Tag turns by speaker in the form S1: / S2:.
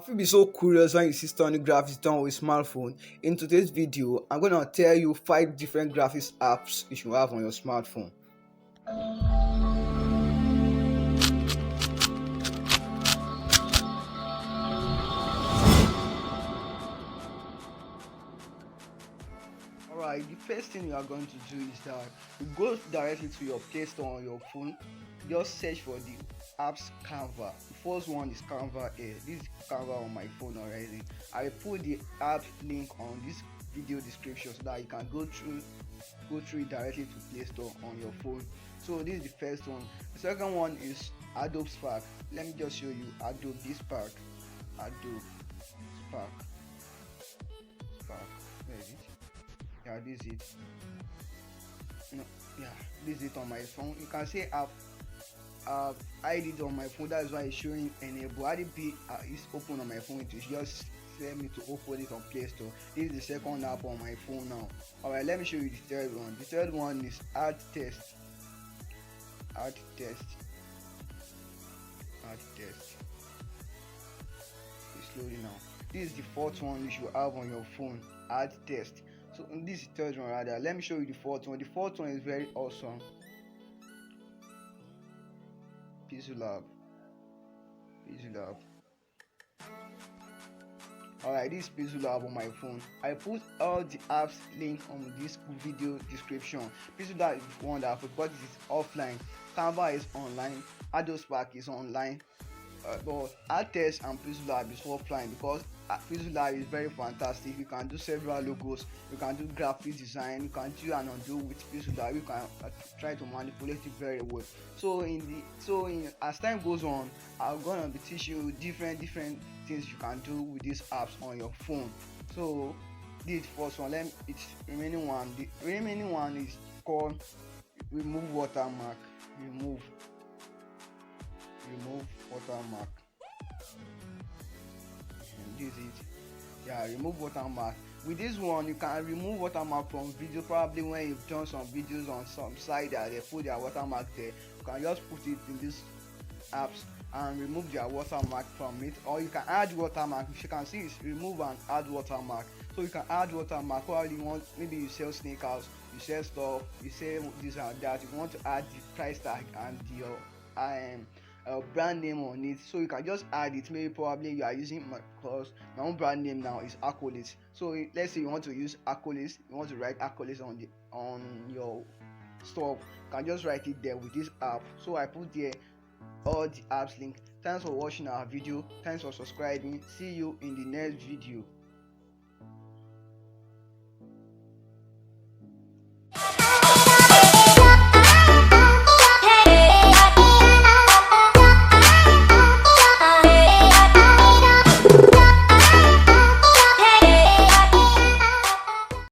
S1: If you be so curious when you see stunning graphics done with smartphone, in today's video, I'm gonna tell you 5 different graphics apps you should have on your smartphone. Alright, the first thing you are going to do is that you go directly to your Play Store on your phone. Just search for the apps Canva. The first one is Canva here. This is Canva on my phone already. I will put the app link on this video description so that you can go through it directly to Play Store on your phone. So this is the first one. The second one is Adobe Spark. Let me just show you Adobe Spark. Adobe Spark. Spark. Where is it? Yeah, this is it. No, yeah, this is it on my phone. You can see I've ID it on my phone. That is why it's showing enable. RDP is open on my phone. It is just tell me to open it on Play Store. This is the second app on my phone now. Alright, let me show you the third one. The third one is Add Test. Add Test. Add Test. It's loading now. This is the fourth one you should have on your phone. Add Test. So this is the third one rather. Let me show you the fourth one. The fourth one is very awesome. Pixellab. Alright, this is Pixellab on my phone. I put all the apps link on this video description. Pixellab is wonderful because it is offline. Canva is online. Adobe Spark is online. But AdTest and Pixellab is offline because Pixellab is very fantastic. You can do several logos, you can do graphic design, you can do and undo with Pixellab. You can try to manipulate it very well. So as time goes on, I'm gonna be teaching you different things you can do with these apps on your phone. So this is the first one. It's remaining one. The remaining one is called remove watermark. Remove watermark. And this is it. Yeah, remove watermark. With this one, you can remove watermark from video. Probably when you've done some videos on some site that they put their watermark there, you can just put it in these apps and remove their watermark from it. Or you can add watermark. If you can see, it's remove and add watermark. So you can add watermark. Probably you want, maybe you sell sneakers, you sell stuff, you sell this and that. You want to add the price tag and your brand name on it, so you can just add it. Maybe probably you are using because my own brand name now is Accolade. So let's say you want to use Accolade, you want to write Accolade on your stuff, you can just write it there with this app. So I put there all the apps link. Thanks for watching our video. Thanks for subscribing. See you in the next video.